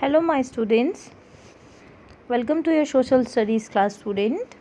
Hello my students, welcome to your social studies class student.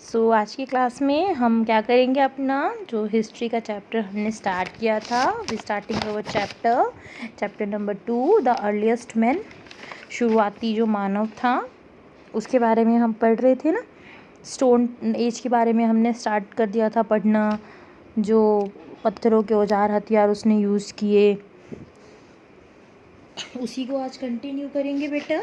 सो आज की class में हम क्या करेंगे, अपना जो हिस्ट्री का चैप्टर हमने स्टार्ट किया था, we starting our chapter number 2 the earliest man, शुरुआती जो मानव था उसके बारे में हम पढ़ रहे थे ना। स्टोन एज के बारे में हमने स्टार्ट कर दिया था पढ़ना, जो पत्थरों के औजार हथियार उसने यूज़ किए, उसी को आज कंटिन्यू करेंगे बेटा।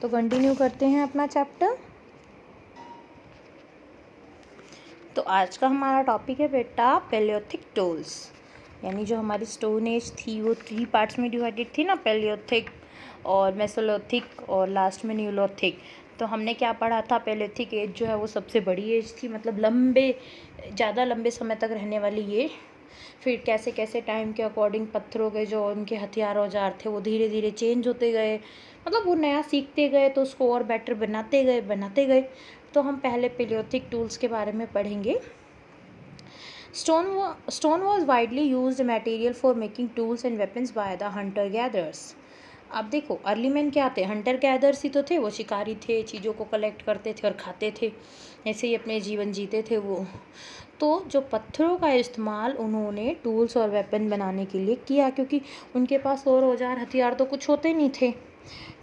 तो कंटिन्यू करते हैं अपना चैप्टर। तो आज का हमारा टॉपिक है बेटा पैलियोथिक टूल्स, यानी जो हमारी स्टोन एज थी वो 3 पार्ट्स में डिवाइडेड थी ना, पैलियोथिक और मेसोलिथिक और लास्ट में न्यूलिथिक। तो हमने क्या पढ़ा था, पैलियोथिक एज जो है वो सबसे बड़ी एज थी, मतलब ज़्यादा लंबे समय तक रहने वाली ये। फिर कैसे कैसे टाइम के अकॉर्डिंग पत्थरों के जो उनके हथियार औजार थे वो धीरे धीरे चेंज होते गए, मतलब वो नया सीखते गए तो उसको और बेटर बनाते गए। तो हम पहले पैलियोथिक टूल्स के बारे में पढ़ेंगे। Stone was widely used material for making tools and weapons by the Hunter gatherers. अब देखो, अर्ली मैन क्या थे, हंटर गैदर्स ही तो थे, वो शिकारी थे, चीज़ों को कलेक्ट करते थे और खाते थे, ऐसे ही अपने जीवन जीते थे वो। तो जो पत्थरों का इस्तेमाल उन्होंने टूल्स और वेपन बनाने के लिए किया, क्योंकि उनके पास और औजार हथियार तो कुछ होते नहीं थे।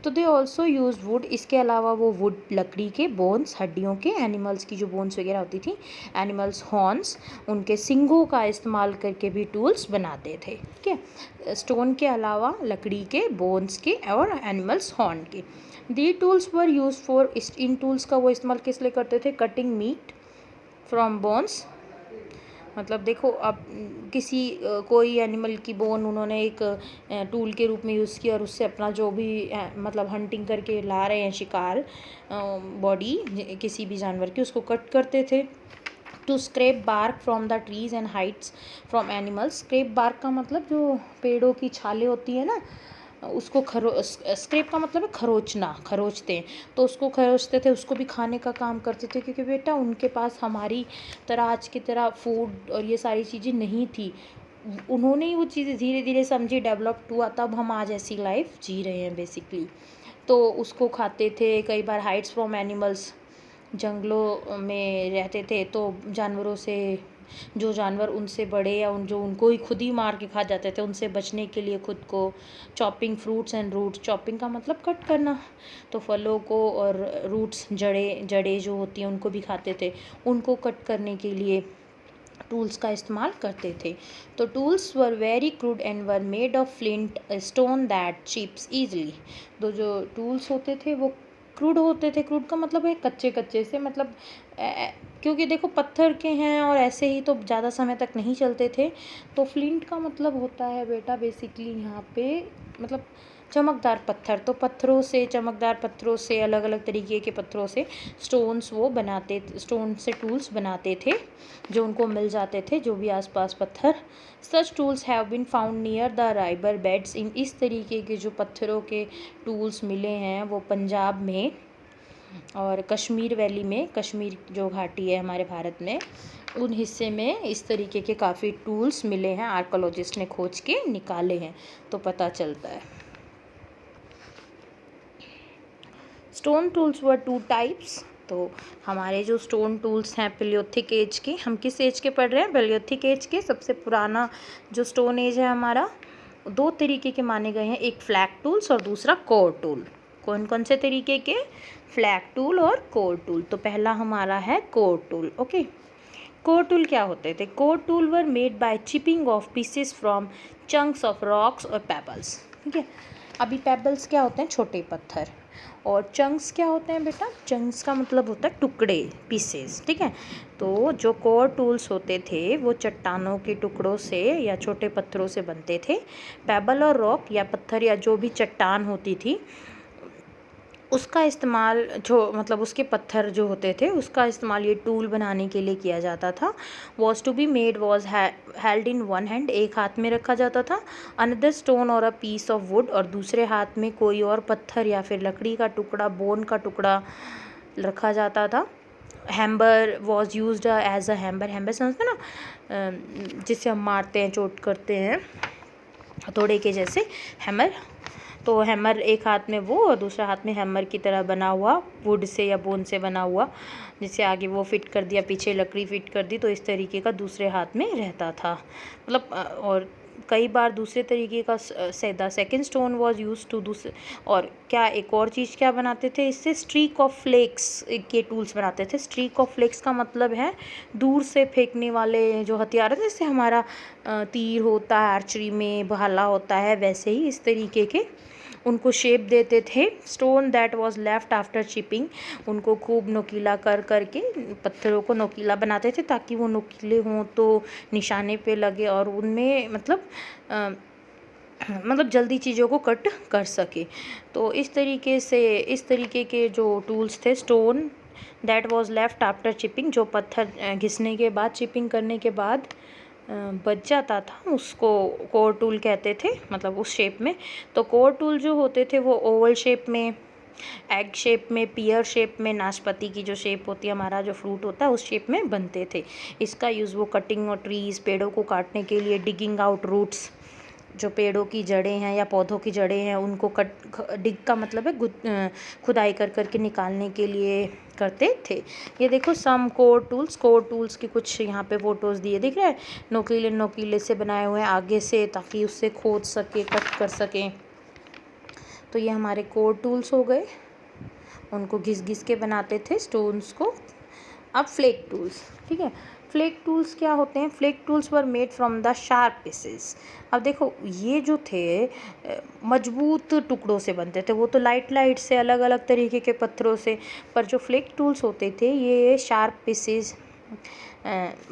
तो दे ऑल्सो यूज़ वुड, इसके अलावा वो वुड लकड़ी के बोन्स, हड्डियों के, एनिमल्स की जो बोन्स वगैरह होती थी, एनिमल्स हॉर्न्स, उनके सिंगों का इस्तेमाल करके भी टूल्स बनाते थे। ठीक है, स्टोन के अलावा लकड़ी के, बोन्स के और एनिमल्स हॉर्न के। The tools were use for, इन टूल्स का वो इस्तेमाल किस लिए करते थे, कटिंग मीट फ्रॉम बोन्स। मतलब देखो, अब कोई एनिमल की बोन उन्होंने एक टूल के रूप में यूज़ किया और उससे अपना जो भी मतलब हंटिंग करके ला रहे हैं शिकार, बॉडी किसी भी जानवर की, उसको कट करते थे। To scrap bark from the trees and hides from animals. Scrap bark का मतलब जो पेड़ों की छालें होती है ना, उसको स्क्रैप का मतलब है खरोचना, खरोचते हैं, तो उसको खरोचते थे, उसको भी खाने का काम करते थे, क्योंकि बेटा उनके पास हमारी तरह आज की तरह फूड और ये सारी चीज़ें नहीं थी। उन्होंने ही वो चीज़ें धीरे धीरे समझी, डेवलप्ड हुआ, तब हम आज ऐसी लाइफ जी रहे हैं बेसिकली। तो उसको खाते थे। कई बार हाइड्स फ्रॉम एनिमल्स, जंगलों में रहते थे तो जानवरों से, जो जानवर उनसे बड़े या जो उनको ही खुद ही मार के खा जाते थे, उनसे बचने के लिए खुद को chopping fruits and roots, chopping का मतलब कट करना, तो फलों को और रूट्स, जड़ें जो होती हैं उनको भी खाते थे, उनको कट करने के लिए टूल्स का इस्तेमाल करते थे। तो tools were very crude and were made of flint stone that chips easily. तो जो टूल्स होते थे वो क्रूड होते थे, क्रूड का मतलब है कच्चे कच्चे से, मतलब क्योंकि देखो पत्थर के हैं और ऐसे ही तो ज़्यादा समय तक नहीं चलते थे। तो फ्लिंट का मतलब होता है बेटा बेसिकली यहाँ पे मतलब चमकदार पत्थर, तो चमकदार पत्थरों से, अलग अलग तरीके के पत्थरों से स्टोन से टूल्स बनाते थे जो उनको मिल जाते थे, जो भी आसपास पत्थर। Such tools have been found near the राइबर बेड्स। इस तरीके के जो पत्थरों के टूल्स मिले हैं वो पंजाब में और कश्मीर वैली में, कश्मीर जो घाटी है हमारे भारत में, उन हिस्से में इस तरीके के काफ़ी टूल्स मिले हैं, आर्कोलॉजिस्ट ने खोज के निकाले हैं, तो पता चलता है। स्टोन टूल्स वर 2 टाइप्स। तो हमारे जो स्टोन टूल्स हैं पैलियोथिक एज के, हम किस एज के पढ़ रहे हैं, पैलियोथिक एज के। सबसे पुराना जो स्टोन एज है हमारा, 2 तरीके के माने गए हैं, एक फ्लैग टूल्स और दूसरा कोर टूल। कौन कौन से तरीके के, फ्लैग टूल और कोर टूल। तो पहला हमारा है core tool. Okay, core tool क्या होते थे, core tool were made by chipping off pieces from chunks of rocks और पेबल्स। ठीक है, अभी पेबल्स क्या होते हैं, छोटे पत्थर, और चंक्स क्या होते हैं बेटा, चंक्स का मतलब होता है टुकड़े, पीसेस। ठीक है, तो जो कोर टूल्स होते थे वो चट्टानों के टुकड़ों से या छोटे पत्थरों से बनते थे। पेबल और रॉक या पत्थर या जो भी चट्टान होती थी उसका इस्तेमाल, जो मतलब उसके पत्थर जो होते थे उसका इस्तेमाल ये टूल बनाने के लिए किया जाता था। Was to be made was held in one hand, एक हाथ में रखा जाता था, अनदर स्टोन और अ पीस ऑफ वुड, और दूसरे हाथ में कोई और पत्थर या फिर लकड़ी का टुकड़ा, बोन का टुकड़ा रखा जाता था। हैम्बर वॉज यूज्ड एज अ हैम्बर समझते ना, जिससे हम मारते हैं, चोट करते हैं, हथौड़े के जैसे हैमर। तो हैमर एक हाथ में वो और दूसरा हाथ में हैमर की तरह बना हुआ वुड से या बोन से बना हुआ, जिसे आगे वो फिट कर दिया, पीछे लकड़ी फिट कर दी, तो इस तरीके का दूसरे हाथ में रहता था। मतलब और कई बार दूसरे तरीके का the second stone was use to दूसरे। और क्या एक और चीज़ क्या बनाते थे इससे, स्ट्रीक ऑफ फ्लेक्स के टूल्स बनाते थे। स्ट्रीक ऑफ फ्लेक्स का मतलब है दूर से फेंकने वाले जो हथियार है, जैसे हमारा तीर होता है आर्चरी में, भाला होता है, वैसे ही इस तरीके के उनको शेप देते थे। Stone that was left after chipping, उनको खूब नोकीला कर करके पत्थरों को नोकीला बनाते थे ताकि वो नोकीले हों तो निशाने पे लगे और उनमें मतलब जल्दी चीज़ों को कट कर सके। तो इस तरीके के जो टूल्स थे, stone that was left after chipping, जो पत्थर घिसने के बाद, चिपिंग करने के बाद बच जाता था, उसको कोर टूल कहते थे, मतलब उस शेप में। तो कोर टूल जो होते थे वो ओवल शेप में, एग शेप में, पियर शेप में, नाशपाती की जो शेप होती है, हमारा जो फ्रूट होता है उस शेप में बनते थे। इसका यूज़ वो कटिंग और ट्रीज़, पेड़ों को काटने के लिए, डिगिंग आउट रूट्स, जो पेड़ों की जड़ें हैं या पौधों की जड़ें हैं उनको डिग का मतलब है खुदाई कर करके निकालने के लिए करते थे। ये देखो सम कोर टूल्स की कुछ यहाँ पे फोटोज़ दिए, दिख रहा है, नोकीले नोकीले से बनाए हुए हैं आगे से, ताकि उससे खोद सके, कट कर सकें। तो ये हमारे कोर टूल्स हो गए, उनको घिस घिस के बनाते थे स्टोन्स को। अब फ्लेक टूल्स, ठीक है। फ्लेक टूल्स क्या होते हैं? Flake tools were made from the sharp pieces. अब देखो ये जो थे मजबूत टुकड़ों से बनते थे, वो तो लाइट से अलग अलग तरीके के पत्थरों से, पर जो फ्लेक टूल्स होते थे ये शार्प पीसेस,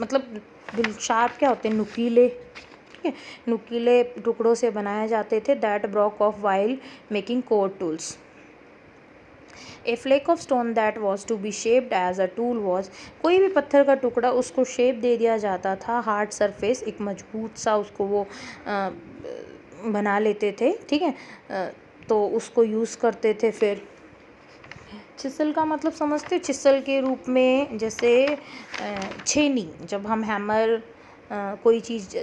मतलब शार्प क्या होते हैं, नुकीले, ठीक है, नुकीले टुकड़ों से बनाए जाते थे। That broke off while making core tools. A flake of stone that was to be shaped as a tool was, कोई भी पत्थर का टुकड़ा उसको शेप दे दिया जाता था। हार्ड सरफेस, एक मजबूत सा उसको वो बना लेते थे, ठीक है। तो उसको यूज़ करते थे। फिर चिसल का मतलब समझते हो? चिसल के रूप में, जैसे छेनी, जब हम हैमर कोई चीज़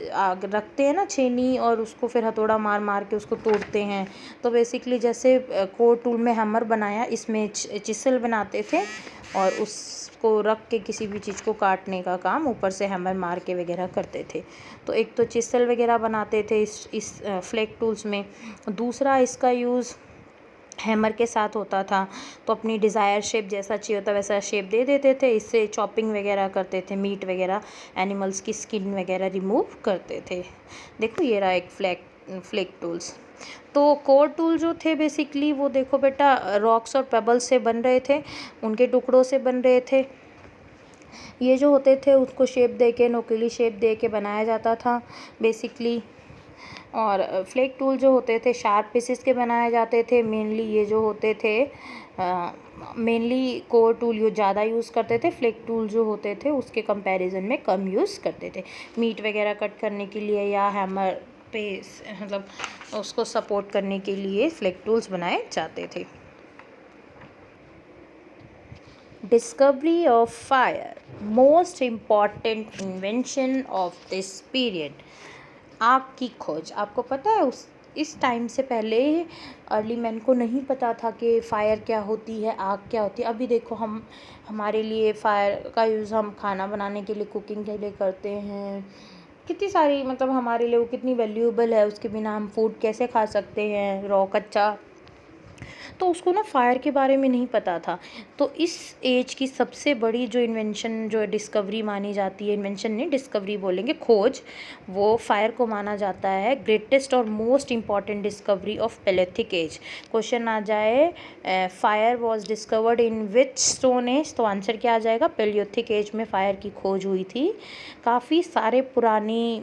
रखते हैं ना छेनी, और उसको फिर हथौड़ा मार मार के उसको तोड़ते हैं, तो बेसिकली जैसे कोर टूल में हैमर बनाया, इसमें चिसल बनाते थे और उसको रख के किसी भी चीज़ को काटने का काम ऊपर से हैमर मार के वगैरह करते थे। तो एक तो चिसल वगैरह बनाते थे इस फ्लेक टूल्स में। दूसरा इसका यूज़ हैमर के साथ होता था, तो अपनी डिज़ायर शेप जैसा चाहिए होता वैसा शेप दे देते थे। इससे चॉपिंग वगैरह करते थे, मीट वगैरह, एनिमल्स की स्किन वगैरह रिमूव करते थे। देखो ये रहा एक फ्लेक टूल्स। तो कोर टूल जो थे बेसिकली वो देखो बेटा, रॉक्स और पेबल्स से बन रहे थे, उनके टुकड़ों से बन रहे थे। ये जो होते थे उसको शेप दे के, नोकीली शेप दे के बनाया जाता था बेसिकली। और फ्लेक टूल जो होते थे शार्प पीसेस के बनाए जाते थे मेनली। ये जो होते थे मेनली कोर टूल ज़्यादा यूज़ करते थे, फ्लेक टूल जो होते थे उसके कंपैरिजन में कम यूज़ करते थे। मीट वगैरह कट करने के लिए या हैमर पे मतलब उसको सपोर्ट करने के लिए फ्लेक टूल्स बनाए जाते थे। Discovery of fire, most important invention of this period. आग की खोज। आपको पता है इस टाइम से पहले अर्ली मैन को नहीं पता था कि फ़ायर क्या होती है, आग क्या होती है। अभी देखो हमारे लिए फ़ायर का यूज़ हम खाना बनाने के लिए, कुकिंग के लिए करते हैं। कितनी सारी मतलब हमारे लिए वो कितनी वैल्यूएबल है, उसके बिना हम फूड कैसे खा सकते हैं, रॉ कच्चा। तो उसको ना फायर के बारे में नहीं पता था। तो इस एज की सबसे बड़ी जो इन्वेंशन, जो डिस्कवरी मानी जाती है, इन्वेंशन नहीं डिस्कवरी बोलेंगे, खोज, वो फायर को माना जाता है ग्रेटेस्ट और most important discovery of palaeolithic age. Question आ जाए fire was discovered in which stone age, तो आंसर क्या आ जाएगा? पैलियोथिक एज में फायर की खोज हुई थी। काफ़ी सारे पुरानी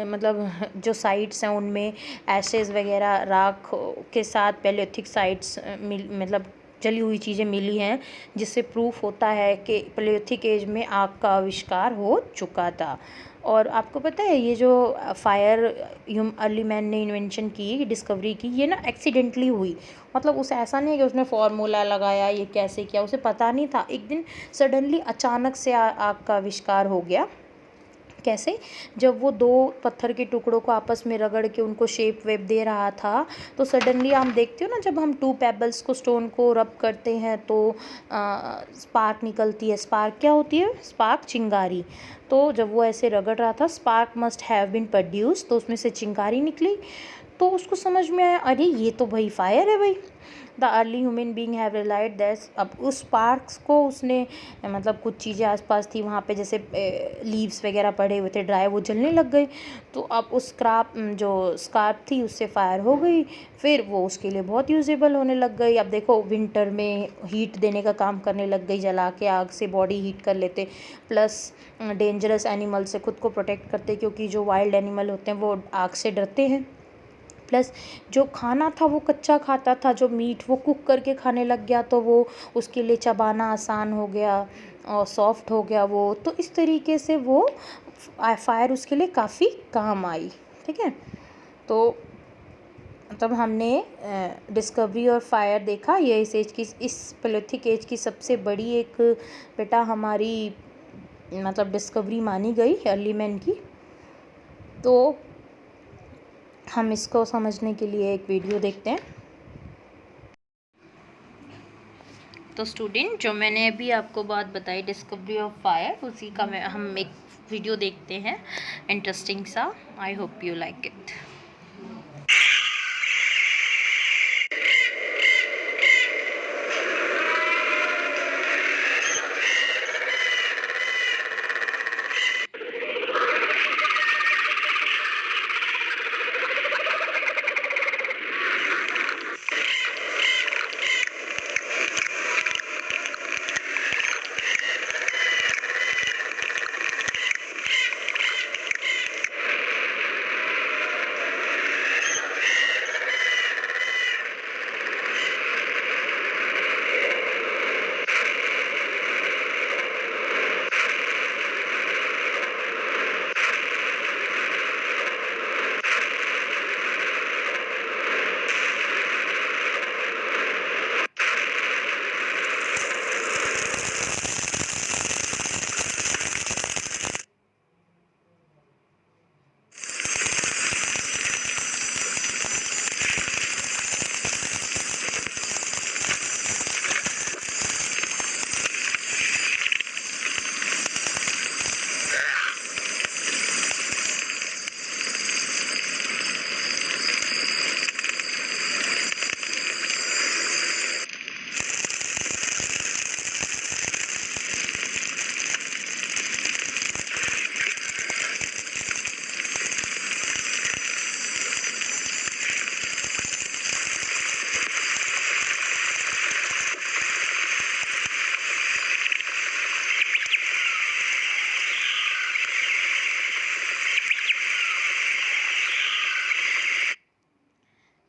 मतलब जो साइट्स हैं उनमें एशेज़ वगैरह, राख के साथ पैलियोथिक साइट्स मतलब जली हुई चीज़ें मिली हैं, जिससे प्रूफ होता है कि पैलियोथिक एज में आग का आविष्कार हो चुका था। और आपको पता है ये जो फायर अर्ली मैन ने इन्वेंशन की, डिस्कवरी की, ये ना एक्सीडेंटली हुई। मतलब उसे ऐसा नहीं है कि उसने फार्मूला लगाया, ये कैसे किया, उसे पता नहीं था। एक दिन सडनली अचानक से आग का आविष्कार हो गया। कैसे? जब वो 2 पत्थर के टुकड़ों को आपस में रगड़ के उनको शेप वेप दे रहा था, तो सडनली आप देखते हो ना, जब हम 2 पेबल्स को, स्टोन को रब करते हैं तो स्पार्क निकलती है। स्पार्क क्या होती है? स्पार्क, चिंगारी। तो जब वो ऐसे रगड़ रहा था, spark must have been produce, तो उसमें से चिंगारी निकली। तो उसको समझ में आया, अरे ये तो भाई फायर है भाई। The early human being have relied that, अब उस स्पार्क्स को उसने, मतलब कुछ चीज़ें आसपास थी वहाँ पे, जैसे लीव्स वगैरह पड़े हुए थे ड्राई, वो जलने लग गई। तो अब उस जो स्कार्प थी उससे फायर हो गई, फिर वो उसके लिए बहुत यूजेबल होने लग गई। अब देखो विंटर में हीट देने का काम करने लग गई, जला के आग से बॉडी हीट कर लेते, प्लस डेंजरस एनिमल से खुद को प्रोटेक्ट करते, क्योंकि जो वाइल्ड एनिमल होते हैं वो आग से डरते हैं। प्लस जो खाना था वो कच्चा खाता था, जो मीट वो कुक करके खाने लग गया, तो वो उसके लिए चबाना आसान हो गया और सॉफ्ट हो गया वो। तो इस तरीके से वो फायर उसके लिए काफ़ी काम आई। ठीक है, तो तब हमने डिस्कवरी और फायर देखा। ये इस एज की, इस पैलियोलिथिक एज की सबसे बड़ी एक बेटा हमारी मतलब डिस्कवरी मानी गई अर्ली मैन की। तो हम इसको समझने के लिए एक वीडियो देखते हैं। तो स्टूडेंट, जो मैंने अभी आपको बात बताई डिस्कवरी ऑफ फायर, उसी का हम एक वीडियो देखते हैं इंटरेस्टिंग सा। आई hope you like it.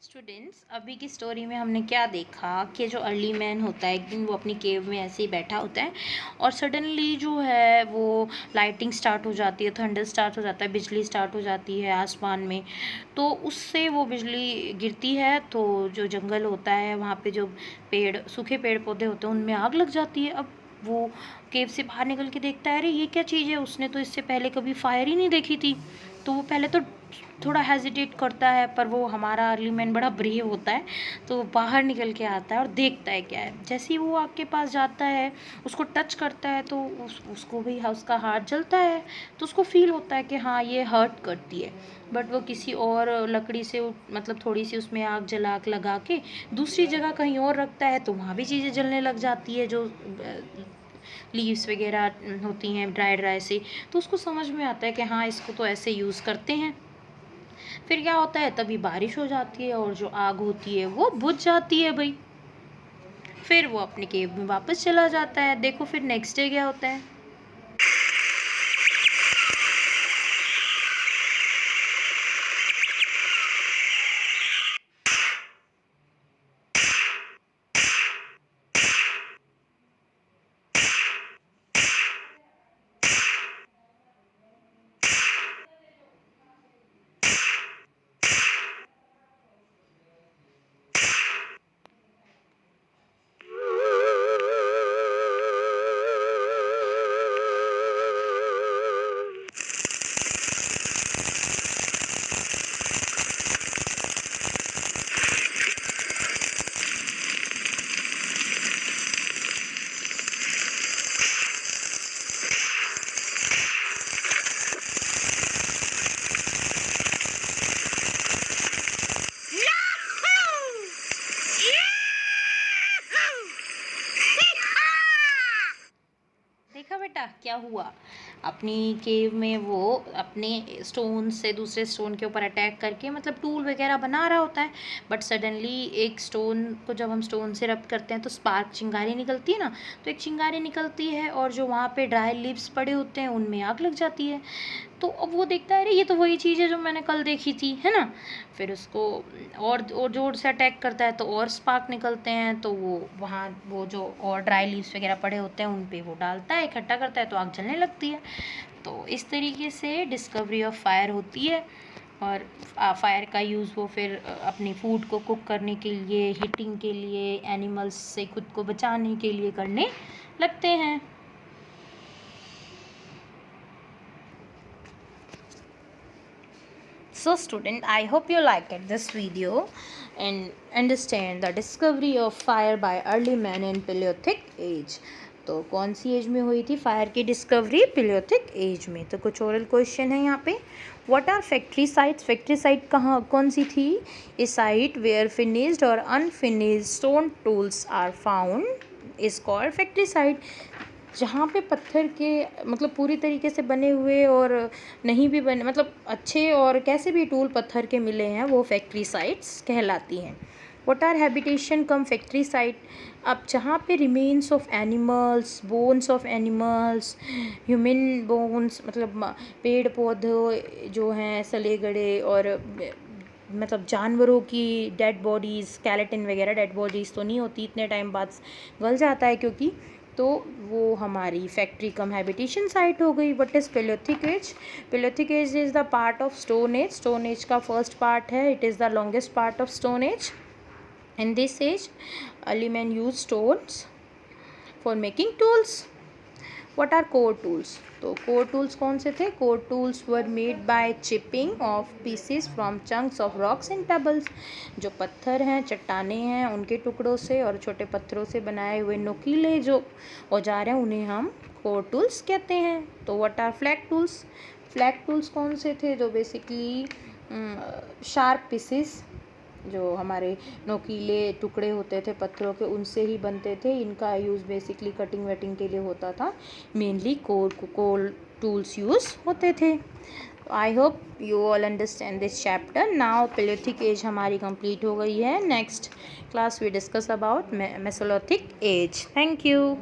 Students, अभी की स्टोरी में हमने क्या देखा कि जो अर्ली मैन होता है, एक दिन वो अपनी केव में ऐसे ही बैठा होता है और सडनली जो है वो लाइटिंग स्टार्ट हो जाती है, थंडर स्टार्ट हो जाता है, बिजली स्टार्ट हो जाती है आसमान में। तो उससे वो बिजली गिरती है, तो जो जंगल होता है वहाँ पे जो पेड़, सूखे पेड़ पौधे होते हैं, उनमें आग लग जाती है। अब वो केव से बाहर निकल के देखता है, अरे ये क्या चीज़ है, उसने तो इससे पहले कभी फायर ही नहीं देखी थी। तो वो पहले तो थोड़ा हेजिटेट करता है, पर वो हमारा अर्ली मैन बड़ा ब्रेव होता है, तो बाहर निकल के आता है और देखता है क्या है। जैसे ही वो आग के पास जाता है, उसको टच करता है, तो उसको भी उसका हाथ जलता है। तो उसको फील होता है कि हाँ ये हर्ट करती है। बट वो किसी और लकड़ी से मतलब थोड़ी सी उसमें आग जला लगा के दूसरी जगह कहीं और रखता है, तो वहाँ भी चीज़ें जलने लग जाती है, जो लीव्स वगैरह होती हैं ड्राई ड्राई से। तो उसको समझ में आता है कि हाँ इसको तो ऐसे यूज़ करते हैं। फिर क्या होता है, तभी बारिश हो जाती है और जो आग होती है वो बुझ जाती है भाई। फिर वो अपने केव में वापस चला जाता है। देखो फिर नेक्स्ट डे क्या होता है। क्या हुआ, अपनी केव में वो अपने स्टोन से दूसरे स्टोन के ऊपर अटैक करके मतलब टूल वगैरह बना रहा होता है, बट सडनली एक स्टोन को जब हम स्टोन से रब करते हैं तो स्पार्क, चिंगारी निकलती है ना, तो एक चिंगारी निकलती है और जो वहाँ पे ड्राई लीव्स पड़े होते हैं उनमें आग लग जाती है। तो अब वो देखता है अरे ये तो वही चीज़ है जो मैंने कल देखी थी, है ना। फिर उसको और जोर से अटैक करता है तो और स्पार्क निकलते हैं, तो वो वहाँ वो जो और ड्राई लीव्स वगैरह पड़े होते हैं उन पे वो डालता है, इकट्ठा करता है तो आग जलने लगती है। तो इस तरीके से डिस्कवरी ऑफ फायर होती है। और फायर का यूज़ वो फिर अपनी फूड को कुक करने के लिए, हीटिंग के लिए, एनिमल्स से खुद को बचाने के लिए करने लगते हैं। So student, I hope you liked this video and understand the discovery of fire by early man in Paleolithic age. तो कौन सी एज में हुई थी फायर की डिस्कवरी? Paleolithic एज में। तो कुछ ओरल क्वेश्चन है यहाँ पे। What are factory sites? Factory site कहाँ कौन सी थी? ए साइट वेयर फिनिश्ड और unfinished stone tools are found is called factory site. जहाँ पे पत्थर के मतलब पूरी तरीके से बने हुए और नहीं भी बने, मतलब अच्छे और कैसे भी टूल पत्थर के मिले हैं, वो फैक्ट्री साइट्स कहलाती हैं। What are habitation cum factory site? अब जहाँ पे remains of animals, bones of animals, human bones, मतलब पेड़ पौधे जो हैं सले गड़े और मतलब जानवरों की डेड बॉडीज़, स्केलेटन वगैरह डेड बॉडीज़ तो नहीं होती, इतने टाइम बाद गल जाता है क्योंकि, तो वो हमारी फैक्ट्री कम हैबिटेशन साइट हो गई। What is palaeolithic age? Palaeolithic age is the part of stone age. Stone age का फर्स्ट पार्ट है, it is the longest part of stone age. In this age early man use stones for making tools. What are core tools? तो core tools कौन से थे? Core tools were made by chipping off pieces from chunks of rocks and pebbles. जो पत्थर हैं, चट्टाने हैं, उनके टुकड़ों से और छोटे पत्थरों से बनाए हुए नुकीले जो औजार हैं उन्हें हम कोर टूल्स कहते हैं। तो what are flag tools? Flag tools कौन से थे? जो बेसिकली शार्प पीसेस, जो हमारे नोकीले टुकड़े होते थे पत्थरों के, उनसे ही बनते थे। इनका यूज़ बेसिकली कटिंग वेटिंग के लिए होता था। मेनली कोर टूल्स यूज़ होते थे। I hope you all understand this chapter. Now palaeolithic age हमारी कंप्लीट हो गई है। Next class we discuss about mesolithic age. Thank you.